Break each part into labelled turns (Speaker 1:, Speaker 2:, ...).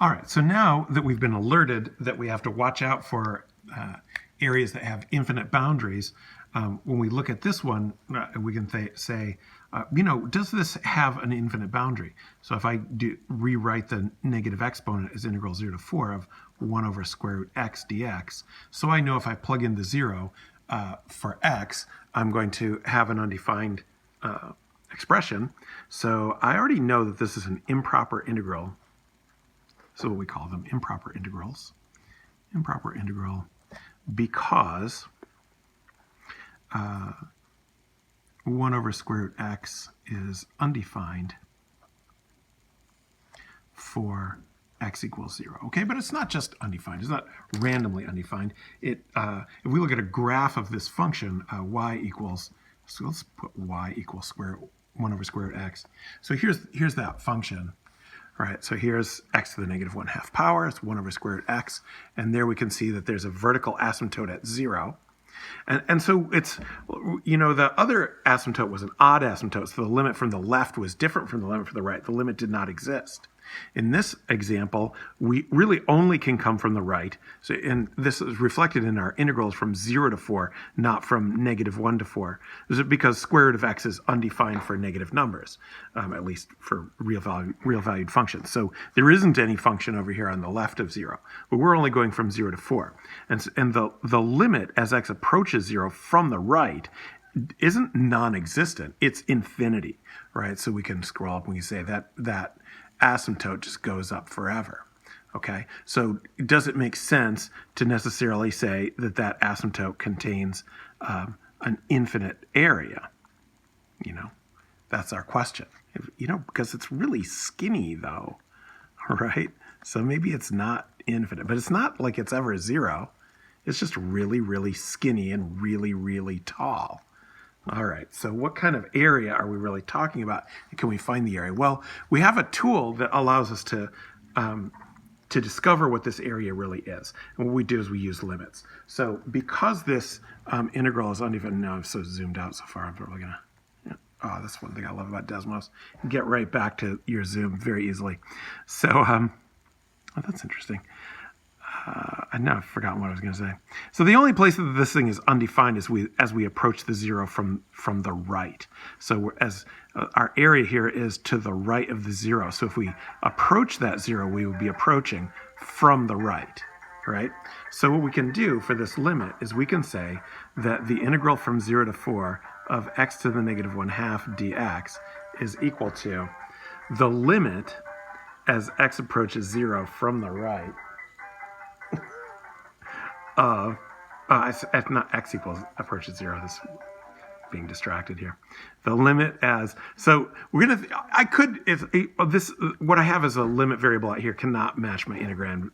Speaker 1: All right, so now that we've been alerted that we have to watch out for areas that have infinite boundaries, when we look at this one, we can say, does this have an infinite boundary? So if I rewrite the negative exponent as integral 0 to 4 of 1 over square root x dx, so I know if I plug in the 0 for x, I'm going to have an undefined expression. So I already know that this is an improper integral. So what we call them improper integrals. Improper integral because 1 over square root x is undefined for x equals 0. Okay, but it's not just undefined. It's not randomly undefined. If we look at a graph of this function, y equals, so let's put y equals 1 over square root x. So here's that function. All right, so here's x to the negative 1/2 power. It's 1 over square root x. And there we can see that there's a vertical asymptote at 0. And so it's, the other asymptote was an odd asymptote. So the limit from the left was different from the limit from the right. The limit did not exist. In this example, we really only can come from the right. So, and this is reflected in our integrals from 0 to 4, not from negative 1 to 4. This is because square root of x is undefined for negative numbers, at least for real valued functions. So there isn't any function over here on the left of 0, but we're only going from 0 to 4. And the limit as x approaches 0 from the right isn't non-existent, it's infinity, right? So we can scroll up and we say that asymptote just goes up forever. Okay, so does it make sense to necessarily say that asymptote contains an infinite area? That's our question. Because it's really skinny though, right? So maybe it's not infinite, but it's not like it's ever 0. It's just really, really skinny and really, really tall. All right, so what kind of area are we really talking about? And can we find the area? Well, we have a tool that allows us to discover what this area really is. And what we do is we use limits. So because this integral is undefined, now I'm so zoomed out so far, I'm probably gonna, that's one thing I love about Desmos. You get right back to your zoom very easily. So, that's interesting. Now I've forgotten what I was going to say. So the only place that this thing is undefined is as we approach the 0 from the right. So our area here is to the right of the 0. So if we approach that 0, we would be approaching from the right, right? So what we can do for this limit is we can say that the integral from 0 to 4 of x to the negative 1/2 dx is equal to the limit as x approaches 0 from the right of, it's not x equals approaches 0, this being distracted here. The limit as, so we're going to, what I have as a limit variable out here cannot match my integrand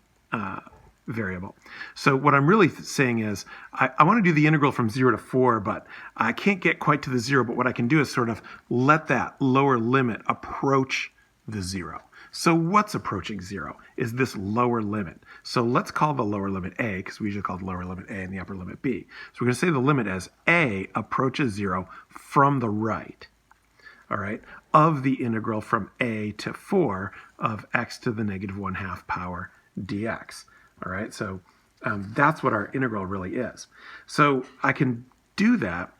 Speaker 1: variable. So what I'm really saying is, I want to do the integral from 0 to 4, but I can't get quite to the 0, but what I can do is sort of let that lower limit approach the 0. So what's approaching 0 is this lower limit. So let's call the lower limit a, because we usually call the lower limit a and the upper limit b. So we're going to say the limit as a approaches 0 from the right, all right, of the integral from a to 4 of x to the negative 1/2 power dx, all right? So that's what our integral really is. So I can do that,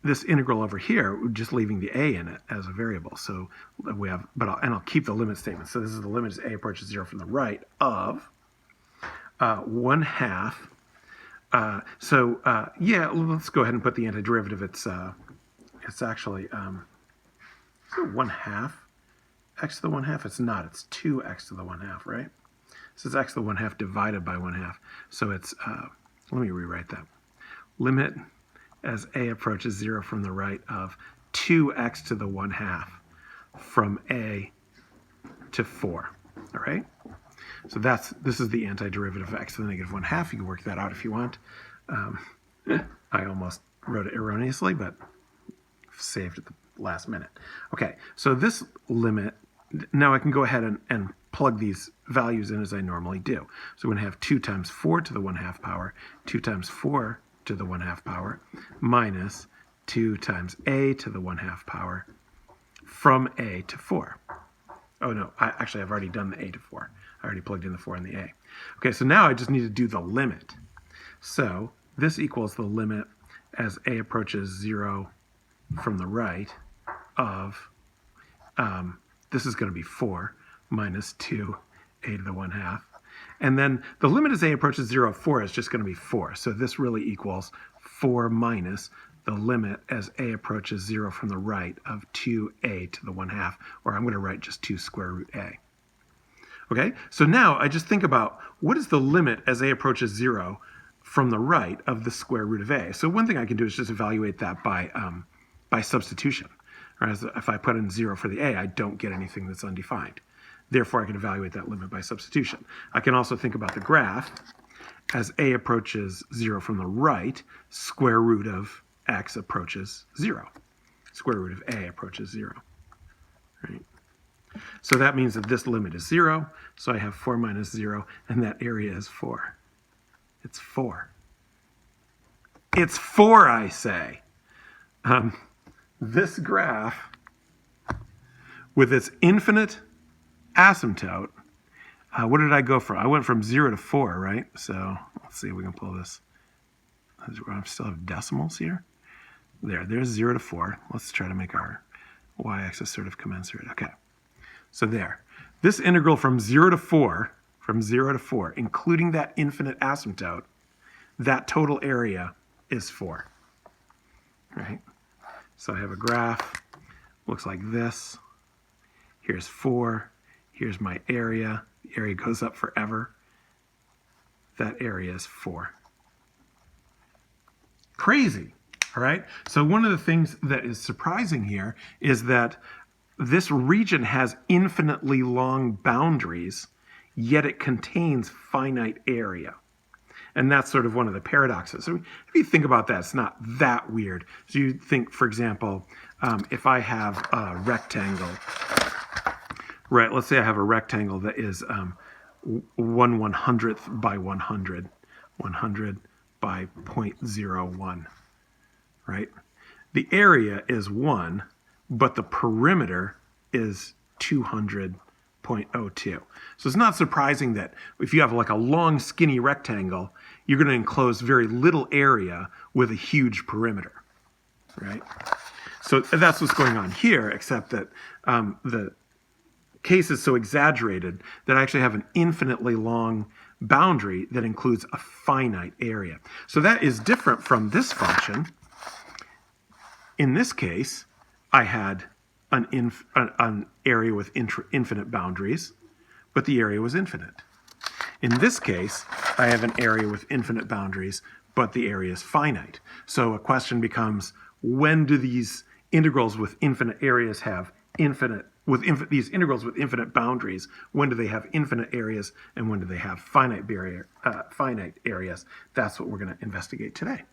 Speaker 1: this integral over here, just leaving the a in it as a variable. So we have, and I'll keep the limit statement. So this is the limit as a approaches 0 from the right of 1/2. Yeah, let's go ahead and put the antiderivative. It's actually 1/2 x to the 1/2. It's not. It's 2x to the 1/2, right? So it's x to the 1/2 divided by 1/2. So it's let me rewrite that. Limit as a approaches 0 from the right of 2x to the 1/2 from a to 4, all right? So this is the antiderivative of x to the negative 1/2. You can work that out if you want. I almost wrote it erroneously, but saved at the last minute. Okay, so this limit, now I can go ahead and plug these values in as I normally do. So we're going to have 2 times 4 to the 1/2 power, 2 times 4 to the 1/2 power, minus 2 times a to the 1/2 power from a to 4. Oh no, I've already done the a to 4. I already plugged in the 4 and the a. Okay, so now I just need to do the limit. So this equals the limit as a approaches 0 from the right of, this is going to be 4 minus 2a to the 1/2. And then the limit as a approaches 0 of 4 is just going to be 4. So this really equals 4 minus the limit as a approaches 0 from the right of 2a to the 1/2, or I'm going to write just 2 square root a. Okay, so now I just think about what is the limit as a approaches 0 from the right of the square root of a. So one thing I can do is just evaluate that by substitution. Whereas if I put in 0 for the a, I don't get anything that's undefined. Therefore, I can evaluate that limit by substitution. I can also think about the graph as a approaches 0 from the right, square root of x approaches 0. Square root of a approaches 0. Right? So that means that this limit is 0, so I have 4 minus 0, and that area is 4. It's 4. It's 4, I say. This graph, with its infinite asymptote, what did I go from? I went from 0 to 4, right? So let's see if we can pull this. I still have decimals here. There's 0 to 4. Let's try to make our y-axis sort of commensurate. Okay. So there. This integral from 0 to 4, including that infinite asymptote, that total area is 4. Right? So I have a graph. Looks like this. Here's 4. Here's my area. The area goes up forever. That area is 4. Crazy, all right? So one of the things that is surprising here is that this region has infinitely long boundaries, yet it contains finite area. And that's sort of one of the paradoxes. So if you think about that, it's not that weird. So you think, for example, if I have a rectangle, right, let's say I have a rectangle that is 1/100th by 100, 100 by 0.01, right? The area is 1, but the perimeter is 200.02. So it's not surprising that if you have like a long, skinny rectangle, you're going to enclose very little area with a huge perimeter, right? So that's what's going on here, except that the case is so exaggerated that I actually have an infinitely long boundary that includes a finite area. So that is different from this function. In this case, I had an area with infinite boundaries, but the area was infinite. In this case, I have an area with infinite boundaries, but the area is finite. So a question becomes, when do these integrals with infinite areas have these integrals with infinite boundaries, when do they have infinite areas, and when do they have finite areas? That's what we're going to investigate today.